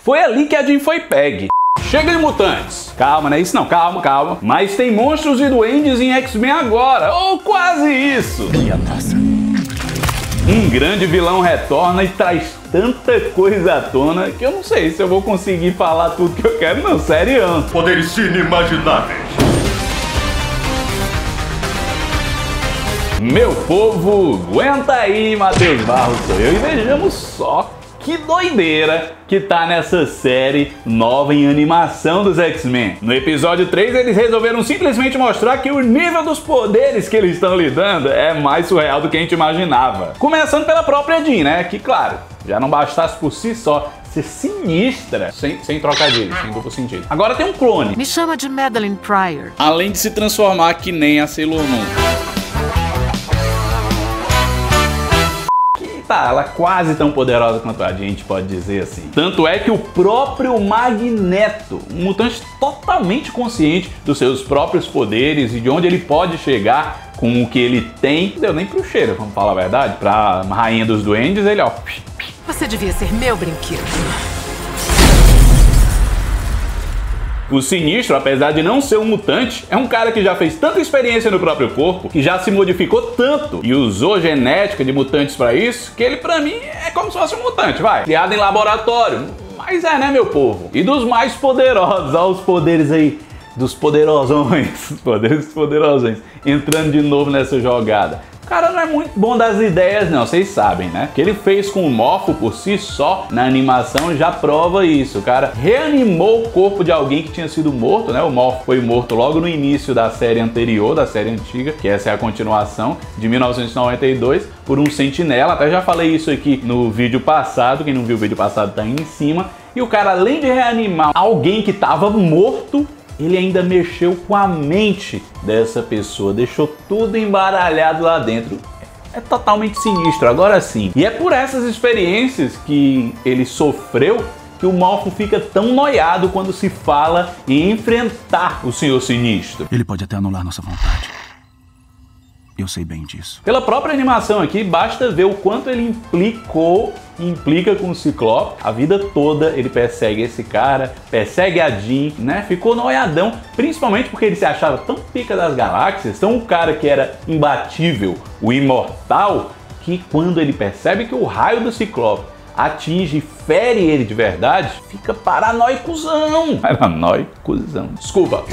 Foi ali que a Jean foi pegue. Chega de mutantes. Calma, não é isso não, calma. Mas tem monstros e duendes em X-Men agora, ou quase isso. Um grande vilão retorna e traz tanta coisa à tona que eu não sei se eu vou conseguir falar tudo que eu quero, não, sério. Poderes inimagináveis. Meu povo, aguenta aí, Matheus Barros sou eu, e vejamos só que doideira que tá nessa série nova em animação dos X-Men. No episódio 3, eles resolveram simplesmente mostrar que o nível dos poderes que eles estão lidando é mais surreal do que a gente imaginava. Começando pela própria Jean, né? Que, claro, já não bastasse por si só ser sinistra, sem trocadilho, sem duplo sentido. Agora tem um clone. Me chama de Madeline Pryor. Além de se transformar que nem a Sailor Moon. Tá, ela é quase tão poderosa quanto a gente pode dizer assim. Tanto é que o próprio Magneto, um mutante totalmente consciente dos seus próprios poderes e de onde ele pode chegar com o que ele tem, não deu nem pro cheiro, vamos falar a verdade. Pra rainha dos duendes, ele ó... Você devia ser meu brinquedo. O Sinistro, apesar de não ser um mutante, é um cara que já fez tanta experiência no próprio corpo, que já se modificou tanto e usou genética de mutantes pra isso, que ele pra mim é como se fosse um mutante, vai. Criado em laboratório, mas é, né, meu povo? E dos mais poderosos, olha os poderes aí, dos poderosões, os poderes dos poderosões, entrando de novo nessa jogada. O cara não é muito bom das ideias não, vocês sabem, né? O que ele fez com o Morpho por si só, na animação, já prova isso. O cara reanimou o corpo de alguém que tinha sido morto, né? O Morpho foi morto logo no início da série anterior, da série antiga, que essa é a continuação, de 1992, por um sentinela. Até já falei isso aqui no vídeo passado, quem não viu o vídeo passado tá aí em cima. E o cara, além de reanimar alguém que estava morto, ele ainda mexeu com a mente dessa pessoa, deixou tudo embaralhado lá dentro. É totalmente sinistro, agora sim. E é por essas experiências que ele sofreu que o Morpho fica tão noiado quando se fala em enfrentar o Senhor Sinistro. Ele pode até anular nossa vontade. Eu sei bem disso. Pela própria animação aqui, basta ver o quanto ele implica com o Ciclope. A vida toda ele persegue esse cara, persegue a Jean, né? Ficou noiadão, principalmente porque ele se achava tão pica das galáxias, tão o cara que era imbatível, o imortal, que quando ele percebe que o raio do Ciclope atinge e fere ele de verdade, fica paranoicozão. Paranoicozão. Desculpa.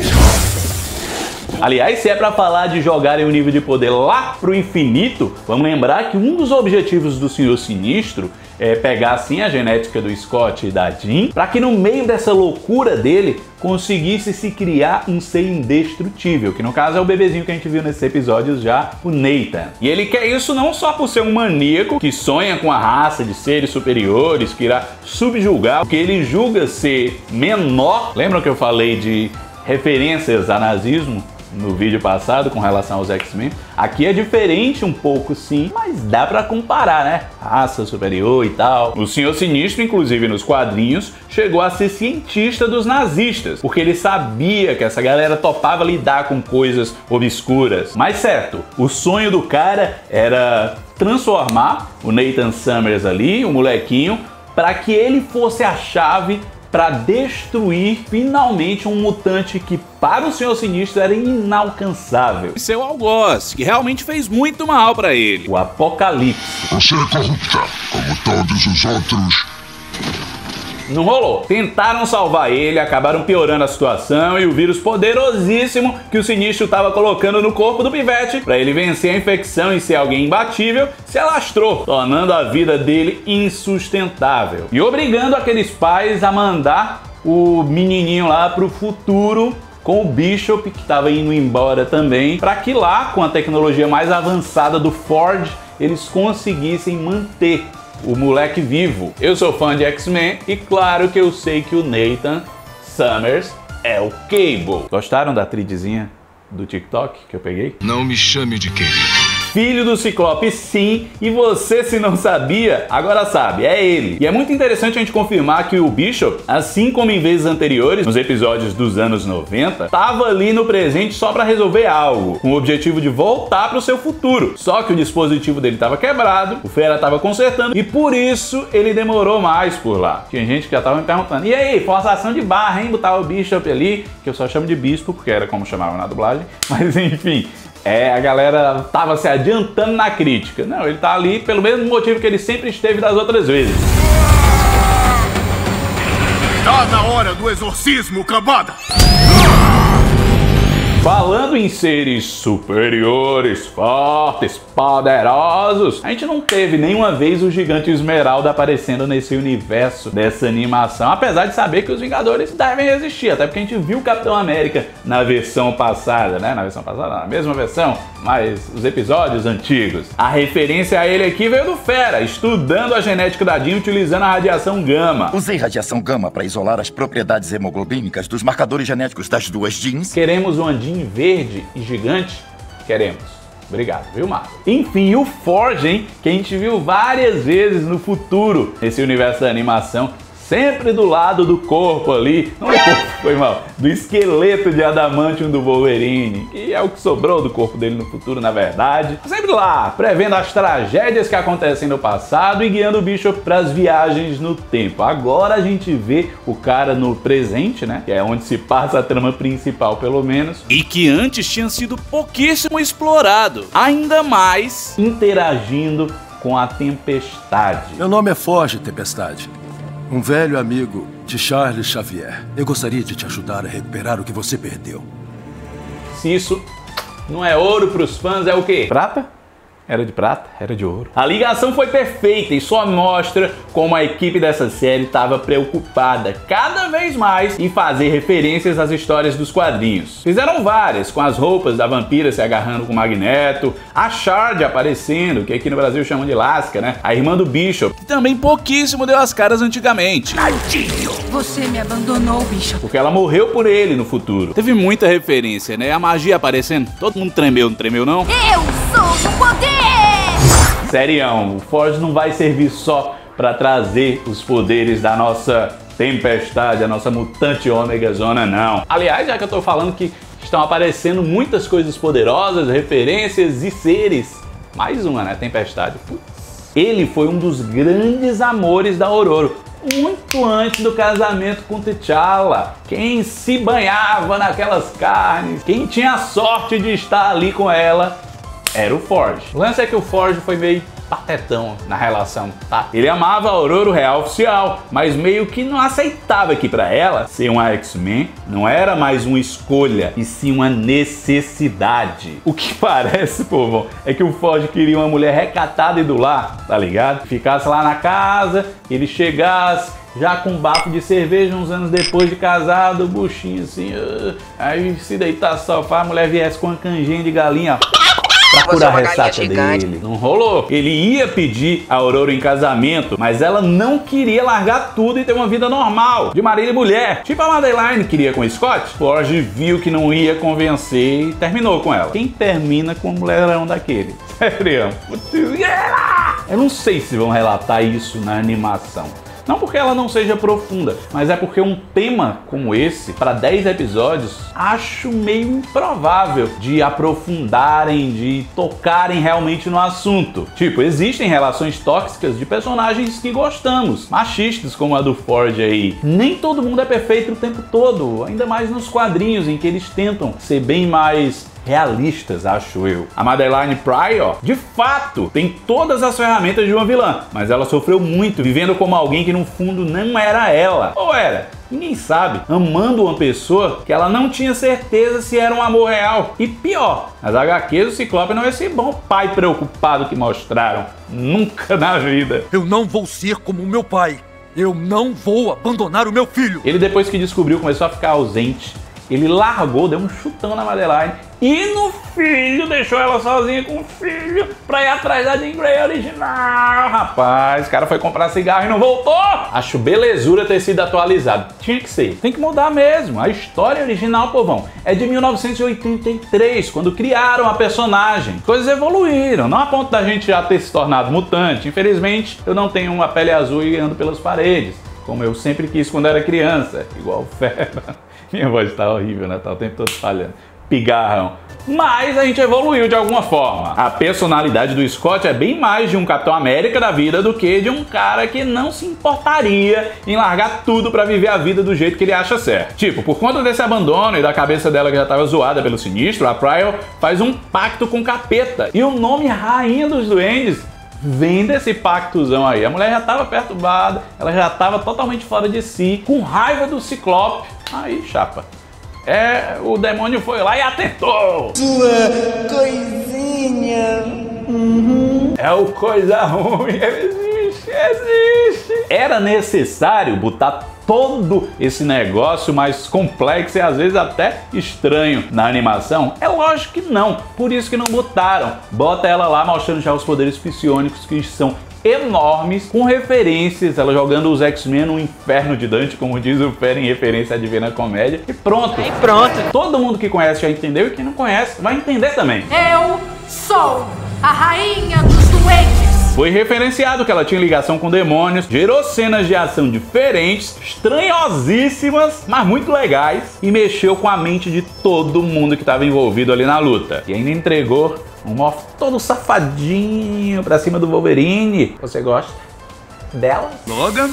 Aliás, se é pra falar de jogarem o nível de poder lá pro infinito, vamos lembrar que um dos objetivos do Senhor Sinistro é pegar assim a genética do Scott e da Jean, para que no meio dessa loucura dele conseguisse se criar um ser indestrutível, que no caso é o bebezinho que a gente viu nesses episódios já, o Nathan. E ele quer isso não só por ser um maníaco que sonha com a raça de seres superiores, que irá subjugar o que ele julga ser menor. Lembram que eu falei de referências a nazismo no vídeo passado com relação aos X-Men? Aqui é diferente um pouco sim, mas dá pra comparar, né? Raça superior e tal. O Senhor Sinistro, inclusive nos quadrinhos, chegou a ser cientista dos nazistas, porque ele sabia que essa galera topava lidar com coisas obscuras. Mas certo, o sonho do cara era transformar o Nathan Summers ali, o molequinho, para que ele fosse a chave para destruir finalmente um mutante que para o Senhor Sinistro era inalcançável. Seu algoz, que realmente fez muito mal para ele. O Apocalipse. Você é corrupta, como todos os outros. Não rolou. Tentaram salvar ele, acabaram piorando a situação e o vírus poderosíssimo que o Sinistro estava colocando no corpo do pivete para ele vencer a infecção e ser alguém imbatível se alastrou, tornando a vida dele insustentável e obrigando aqueles pais a mandar o menininho lá pro futuro com o Bishop, que estava indo embora também, para que lá, com a tecnologia mais avançada do Ford, eles conseguissem manter o moleque vivo. Eu sou fã de X-Men e claro que eu sei que o Nathan Summers é o Cable. Gostaram da tridzinha do TikTok que eu peguei? Não me chame de querido. filho do Ciclope sim, e você se não sabia, agora sabe, é ele. E é muito interessante a gente confirmar que o Bishop, assim como em vezes anteriores, nos episódios dos anos 90, estava ali no presente só para resolver algo, com o objetivo de voltar para o seu futuro. Só que o dispositivo dele estava quebrado, o Fera estava consertando, e por isso ele demorou mais por lá. Tinha gente que já estava me perguntando, e aí, forçação de barra, hein, botar o Bishop ali, que eu só chamo de Bispo, porque era como chamavam na dublagem, mas enfim... a galera tava se adiantando na crítica. Não, ele tá ali pelo mesmo motivo que ele sempre esteve das outras vezes. Tá na hora do exorcismo, cambada! Falando em seres superiores, fortes, poderosos, a gente não teve nenhuma vez o Gigante Esmeralda aparecendo nesse universo dessa animação, apesar de saber que os Vingadores devem existir, até porque a gente viu o Capitão América na versão passada, né? Na mesma versão, mas os episódios antigos. A referência a ele aqui veio do Fera, estudando a genética da Jean utilizando a radiação gama. Usei radiação gama para isolar as propriedades hemoglobínicas dos marcadores genéticos das duas jeans. Queremos uma Jean verde e gigante? Queremos. Obrigado, viu, Marco? Enfim, o Forge, hein? Que a gente viu várias vezes no futuro nesse universo da animação, sempre do lado do corpo ali, não do corpo, foi mal, do esqueleto de adamantium do Wolverine, que é o que sobrou do corpo dele no futuro, na verdade. Sempre lá, prevendo as tragédias que acontecem no passado e guiando o Bishop para as viagens no tempo. Agora a gente vê o cara no presente, né, que é onde se passa a trama principal, pelo menos, e que antes tinha sido pouquíssimo explorado, ainda mais interagindo com a Tempestade. Meu nome é Forge, Tempestade. Um velho amigo de Charles Xavier. Eu gostaria de te ajudar a recuperar o que você perdeu. Se isso não é ouro pros fãs, é o quê? Prata? Era de prata? Era de ouro. A ligação foi perfeita e só mostra como a equipe dessa série estava preocupada cada vez mais em fazer referências às histórias dos quadrinhos. Fizeram várias, com as roupas da vampira se agarrando com o Magneto, a Shard aparecendo, que aqui no Brasil chamam de Lasca, né? A irmã do Bishop, que também pouquíssimo deu as caras antigamente. Você me abandonou, Bishop. porque ela morreu por ele no futuro. Teve muita referência, né? A magia aparecendo, todo mundo tremeu, não tremeu não? Eu sou o poder! Serião, o Forge não vai servir só para trazer os poderes da nossa Tempestade, a nossa mutante Ômega Zona, não. Aliás, já que eu tô falando que estão aparecendo muitas coisas poderosas, referências e seres, mais uma, né, Tempestade. Putz. Ele foi um dos grandes amores da Ororo, muito antes do casamento com T'Challa. Quem se banhava naquelas carnes, quem tinha a sorte de estar ali com ela, era o Forge. O lance é que o Forge foi meio patetão na relação, tá? Ele amava a Ororo real oficial, mas meio que não aceitava que pra ela ser uma X-Men não era mais uma escolha, e sim uma necessidade. O que parece, povo, é que o Forge queria uma mulher recatada e do lar, tá ligado? Ficasse lá na casa, ele chegasse já com um bafo de cerveja uns anos depois de casado, buchinho assim, aí se deitar no sofá, a mulher viesse com uma canjinha de galinha, pra curar a ressaca dele. Não rolou. Ele ia pedir a Ororo em casamento, mas ela não queria largar tudo e ter uma vida normal, de marido e mulher. Tipo a Madeline queria com o Scott. Forge viu que não ia convencer e terminou com ela. Quem termina com um mulherão daquele? Sério? Eu não sei se vão relatar isso na animação. Não porque ela não seja profunda, mas é porque um tema como esse, para 10 episódios, acho meio improvável de aprofundarem, de tocarem realmente no assunto. Tipo, existem relações tóxicas de personagens que gostamos, machistas como a do Forge aí. Nem todo mundo é perfeito o tempo todo, ainda mais nos quadrinhos em que eles tentam ser bem mais realistas, acho eu. A Madeline Pryor, de fato, tem todas as ferramentas de uma vilã, mas ela sofreu muito vivendo como alguém que no fundo não era ela. Ou era? Ninguém sabe. Amando uma pessoa que ela não tinha certeza se era um amor real. E pior, nas HQs o Ciclope não é esse bom pai preocupado que mostraram. Nunca na vida. Eu não vou ser como o meu pai. Eu não vou abandonar o meu filho. Ele, depois que descobriu, começou a ficar ausente ele largou, deu um chutão na Madeline e no filho, deixou ela sozinha com o filho pra ir atrás da Jean Grey original. Rapaz, o cara foi comprar cigarro e não voltou. Acho belezura ter sido atualizado. Tinha que ser. Tem que mudar mesmo. A história original, povão, é de 1983, quando criaram a personagem. Coisas evoluíram, não a ponto da gente já ter se tornado mutante. Infelizmente, eu não tenho uma pele azul e ando pelas paredes, como eu sempre quis quando era criança, igual fera. Minha voz tá horrível, né? Tá o tempo todo falhando. Pigarrão. Mas a gente evoluiu de alguma forma. A personalidade do Scott é bem mais de um Capitão América da vida do que de um cara que não se importaria em largar tudo pra viver a vida do jeito que ele acha certo. Tipo, por conta desse abandono e da cabeça dela que já tava zoada pelo Sinistro, a Pryor faz um pacto com o Capeta. E o nome Rainha dos Duendes vem desse pactozão aí. A mulher já tava perturbada, ela já tava totalmente fora de si, com raiva do Ciclope. Aí, chapa. O demônio foi lá e atentou. Sua coisinha. É o coisa ruim. Existe. Era necessário botar todo esse negócio mais complexo e às vezes até estranho na animação? É lógico que não. Por isso que não botaram. Bota ela lá mostrando já os poderes psionicos, que são enormes, com referências, ela jogando os X-Men no inferno de Dante, como diz o Fer em referência à Divina Comédia, e pronto. Aí pronto. Todo mundo que conhece já entendeu e quem não conhece vai entender também. Eu sou a rainha dos duendes. Foi referenciado que ela tinha ligação com demônios, gerou cenas de ação diferentes, estranhosíssimas, mas muito legais, e mexeu com a mente de todo mundo que estava envolvido ali na luta. E ainda entregou um Morph todo safadinho pra cima do Wolverine. Você gosta dela? Logan,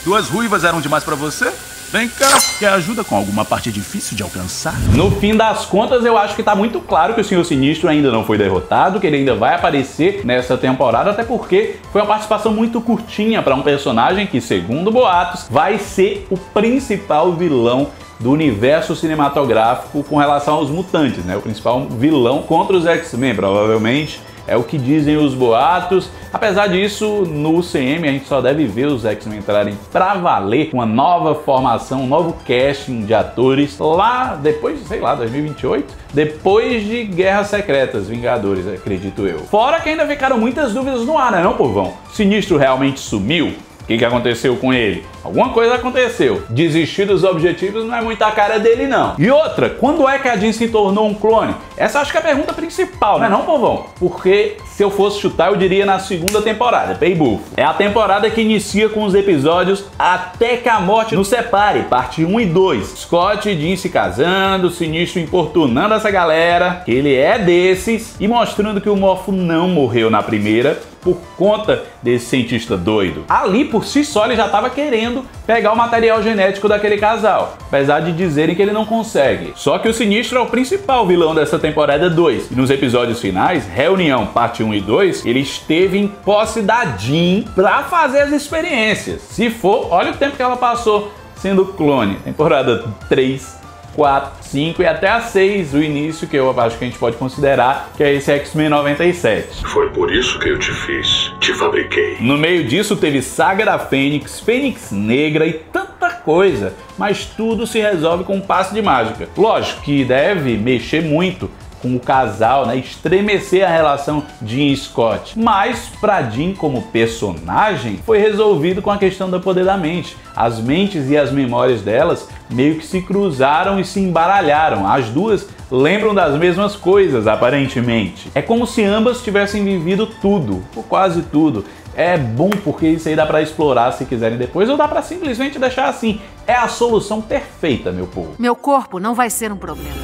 duas ruivas eram demais pra você? Vem cá, quer ajuda com alguma parte difícil de alcançar? No fim das contas, eu acho que tá muito claro que o Senhor Sinistro ainda não foi derrotado, que ele ainda vai aparecer nessa temporada, até porque foi uma participação muito curtinha para um personagem que, segundo boatos, vai ser o principal vilão do universo cinematográfico com relação aos mutantes, né? O principal vilão contra os X-Men, provavelmente. É o que dizem os boatos. Apesar disso, no UCM a gente só deve ver os X-Men entrarem pra valer com uma nova formação, um novo casting de atores lá depois de, sei lá, 2028, depois de Guerras Secretas, Vingadores, acredito eu. Fora que ainda ficaram muitas dúvidas no ar, né, não, povão? Sinistro realmente sumiu? O que aconteceu com ele? Alguma coisa aconteceu. Desistir dos objetivos não é muita cara dele, não. E outra, quando é que a Jean se tornou um clone? Essa acho que é a pergunta principal, né não, povão? Porque se eu fosse chutar, eu diria na segunda temporada, Paybulf. É a temporada que inicia com os episódios Até que a Morte nos Separe, parte 1 e 2. Scott e Jean se casando, Sinistro importunando essa galera, que ele é desses, e mostrando que o Morfo não morreu na primeira, por conta desse cientista doido. Ali, por si só, ele já estava querendo pegar o material genético daquele casal, apesar de dizerem que ele não consegue. Só que o Sinistro é o principal vilão dessa temporada 2. E nos episódios finais, Reunião, parte 1 e 2, ele esteve em posse da Jean pra fazer as experiências. Se for, olha o tempo que ela passou sendo clone. Temporada 3, 4, 5 e até a 6, o início, que eu acho que a gente pode considerar que é esse X-Men 97. Foi por isso que eu te fiz, te fabriquei. No meio disso teve Saga da Fênix, Fênix Negra e tanta coisa, mas tudo se resolve com um passe de mágica. Lógico que deve mexer muito com o casal, né, estremecer a relação Jean e Scott. Mas pra Jean como personagem foi resolvido com a questão do poder da mente. As mentes e as memórias delas meio que se cruzaram e se embaralharam. As duas lembram das mesmas coisas, aparentemente. É como se ambas tivessem vivido tudo, ou quase tudo. É bom porque isso aí dá pra explorar se quiserem depois, ou dá pra simplesmente deixar assim. É a solução perfeita, meu povo. Meu corpo não vai ser um problema.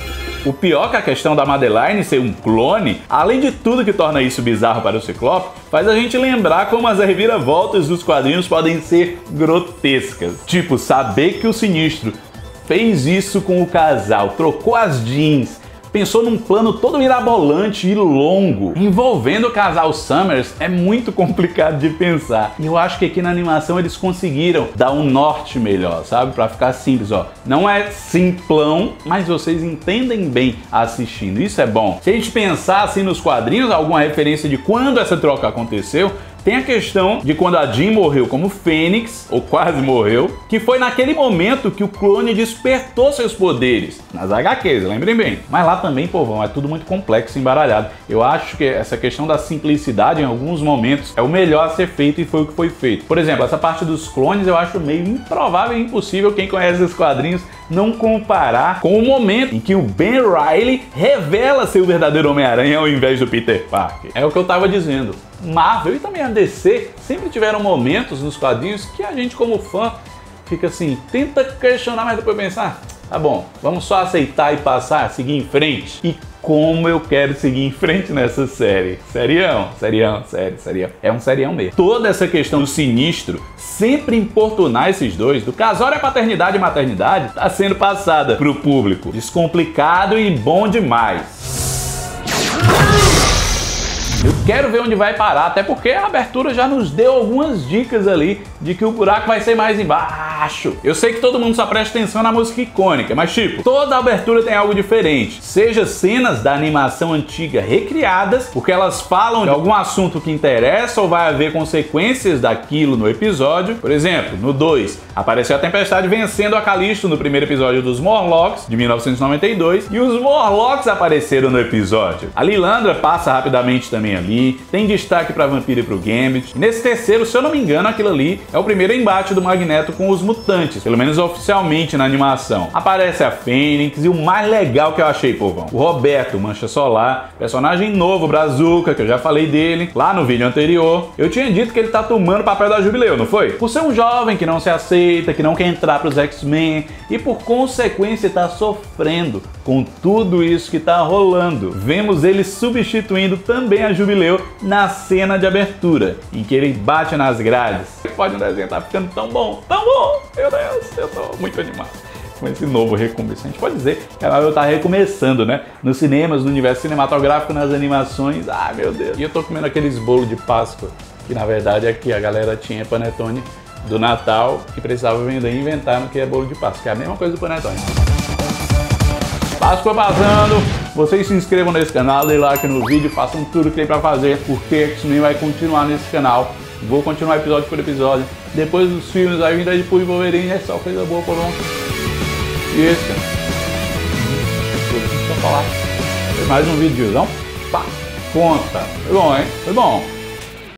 O pior que a questão da Madeline ser um clone, além de tudo que torna isso bizarro para o Ciclope, faz a gente lembrar como as reviravoltas dos quadrinhos podem ser grotescas. Tipo, saber que o Sinistro fez isso com o casal, trocou as jeans, pensou num plano todo mirabolante e longo, envolvendo o casal Summers, é muito complicado de pensar. E eu acho que aqui na animação eles conseguiram dar um norte melhor, sabe? Pra ficar simples, ó. Não é simplão, mas vocês entendem bem assistindo. Isso é bom. Se a gente pensar assim nos quadrinhos, alguma referência de quando essa troca aconteceu, Tem a questão de quando a Jean morreu como Fênix, ou quase morreu, que foi naquele momento que o clone despertou seus poderes. Nas HQs, lembrem bem. Mas lá também, povão, é tudo muito complexo e embaralhado. Eu acho que essa questão da simplicidade em alguns momentos é o melhor a ser feito e foi o que foi feito. Por exemplo, essa parte dos clones eu acho meio improvável e impossível quem conhece os quadrinhos não comparar com o momento em que o Ben Reilly revela ser o verdadeiro Homem-Aranha ao invés do Peter Parker. É o que eu tava dizendo. Marvel e também a DC sempre tiveram momentos nos quadrinhos que a gente como fã fica assim, tenta questionar, mas depois pensar, tá bom, vamos só aceitar e passar, seguir em frente. E como eu quero seguir em frente nessa série. Serião, sério. É um serião mesmo. Toda essa questão do Sinistro sempre importunar esses dois, do casório, a paternidade e maternidade, tá sendo passada pro público. Descomplicado e bom demais. Eu quero ver onde vai parar, até porque a abertura já nos deu algumas dicas ali de que o buraco vai ser mais embaixo. Eu sei que todo mundo só presta atenção na música icônica, mas tipo, toda abertura tem algo diferente. Seja cenas da animação antiga recriadas, porque elas falam de algum assunto que interessa ou vai haver consequências daquilo no episódio. Por exemplo, no 2, apareceu a Tempestade vencendo a Calisto no primeiro episódio dos Morlocks, de 1992, e os Morlocks apareceram no episódio. A Lilandra passa rapidamente também ali, tem destaque para Vampiro e pro Gambit. Nesse terceiro, se eu não me engano, aquilo ali é o primeiro embate do Magneto com os mutantes, pelo menos oficialmente na animação. Aparece a Fênix e o mais legal que eu achei, povão, o Roberto Mancha Solar, personagem novo, Brazuca, que eu já falei dele lá no vídeo anterior. Eu tinha dito que ele tá tomando o papel da Jubileu, não foi? Por ser um jovem que não se aceita, que não quer entrar pros X-Men e por consequência tá sofrendo com tudo isso que tá rolando. Vemos ele substituindo também a Jubileu na cena de abertura, em que ele bate nas grades. Pode um desenho tá ficando tão bom, meu Deus, eu tô muito animado com esse novo recomeço. A gente pode dizer que a Marvel tá recomeçando, né? Nos cinemas, no universo cinematográfico, nas animações, ai meu Deus. E eu tô comendo aqueles bolos de Páscoa, que na verdade é que a galera tinha Panetone do Natal, que precisava vender e inventaram que é bolo de Páscoa, que é a mesma coisa do Panetone. Páscoa passando, vocês se inscrevam nesse canal, dê like no vídeo, façam tudo que tem pra fazer, porque X-Men vai continuar nesse canal. Vou continuar episódio por episódio. Depois dos filmes vai vir Deadpool e Wolverine, é só coisa boa por um. E esse, cara. Deixa eu falar. Mais um videozão. Pá, conta. Foi bom, hein? Foi bom.